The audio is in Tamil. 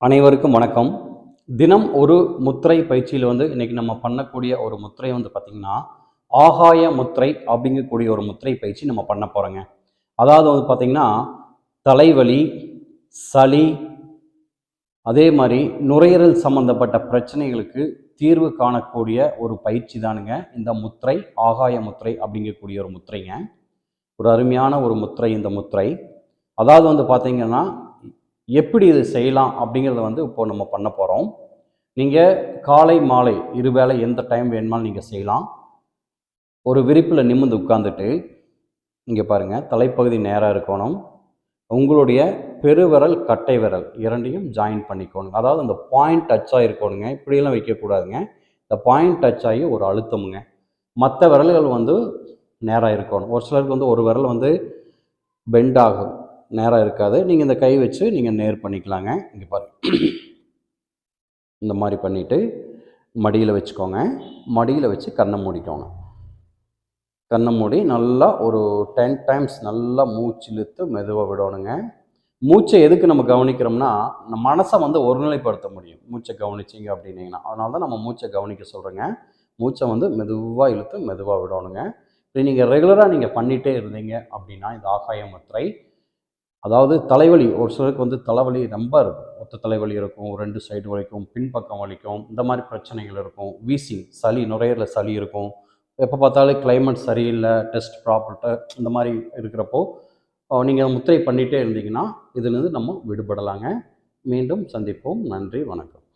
அனைவருக்கும் வணக்கம். தினம் ஒரு முத்திரை பயிற்சியில் இன்னைக்கு நம்ம பண்ணக்கூடிய ஒரு முத்திரை பார்த்திங்கன்னா, ஆகாய முத்திரை அப்படிங்கக்கூடிய ஒரு முத்திரை பயிற்சி நம்ம பண்ண போகிறோங்க. அதாவது பார்த்திங்கன்னா, தலைவலி, சளி, அதே மாதிரி நுரையீரல் சம்மந்தப்பட்ட பிரச்சனைகளுக்கு தீர்வு காணக்கூடிய ஒரு பயிற்சி தானுங்க இந்த முத்திரை, ஆகாய முத்திரை அப்படிங்கக்கூடிய ஒரு முத்திரைங்க. ஒரு அருமையான ஒரு முத்திரை இந்த முத்திரை. அதாவது பார்த்திங்கன்னா, எப்படி இது செய்யலாம் அப்படிங்கிறத இப்போ நம்ம பண்ண போகிறோம். நீங்கள் காலை மாலை இருவேளை எந்த டைம் வேணுமாலும் நீங்கள் செய்யலாம். ஒரு விரிப்பில் நிமிர்ந்து உட்காந்துட்டு இங்கே பாருங்கள், தலைப்பகுதி நேராக இருக்கணும். உங்களுடைய பெருவிரல் கட்டை விரல் இரண்டையும் ஜாயின் பண்ணிக்கோங்க. அதாவது அந்த பாயிண்ட் டச் ஆகிருக்கணுங்க. இப்படியெல்லாம் வைக்கக்கூடாதுங்க. இந்த பாயிண்ட் டச் ஆகி ஒரு அழுத்தமுங்க. மற்ற விரல்கள் நேராக இருக்கணும். ஒரு சிலருக்கு ஒரு விரல் பெண்ட் ஆகும், நேராக இருக்காது. நீங்கள் இந்த கை வச்சு நீங்கள் நேர் பண்ணிக்கலாங்க. இங்கே பாருங்கள், இந்த மாதிரி பண்ணிவிட்டு மடியில் வச்சுக்கோங்க. மடியில் வச்சு கண்ணை மூடிக்கோங்க. கண்ணை மூடி நல்லா ஒரு 10 டைம்ஸ் நல்லா மூச்சு இழுத்து மெதுவாக விடணுங்க. மூச்சை எதுக்கு நம்ம கவனிக்கிறோம்னா, நம்ம மனசை ஒருநிலைப்படுத்த முடியும் மூச்சை கவனிச்சிங்க அப்படின்னீங்கன்னா. அதனால தான் நம்ம மூச்சை கவனிக்க சொல்கிறேங்க. மூச்சை மெதுவாக இழுத்து மெதுவாக விடணுங்க. இப்படி நீங்கள் ரெகுலராக நீங்கள் பண்ணிகிட்டே இருந்தீங்க அப்படின்னா இந்த ஆகாய முத்திரை, அதாவது தலைவலி, ஒரு சிலருக்கு தலைவலி ரொம்ப இருக்கும். ஒத்த தலைவலி இருக்கும், 2 சைடு வலிக்கும், பின்பக்கம் வலிக்கும், இந்த மாதிரி பிரச்சனைகள் இருக்கும். வீசிங், சளி, நுரையீரலில் சளி இருக்கும். எப்போ பார்த்தாலும் கிளைமேட் சரியில்லை, டெஸ்ட் ப்ராப்பர்ட்டு இந்த மாதிரி இருக்கிறப்போ நீங்கள் முத்திரை பண்ணிகிட்டே இருந்தீங்கன்னா இதுலேருந்து நம்ம விடுபடலாங்க. மீண்டும் சந்திப்போம். நன்றி, வணக்கம்.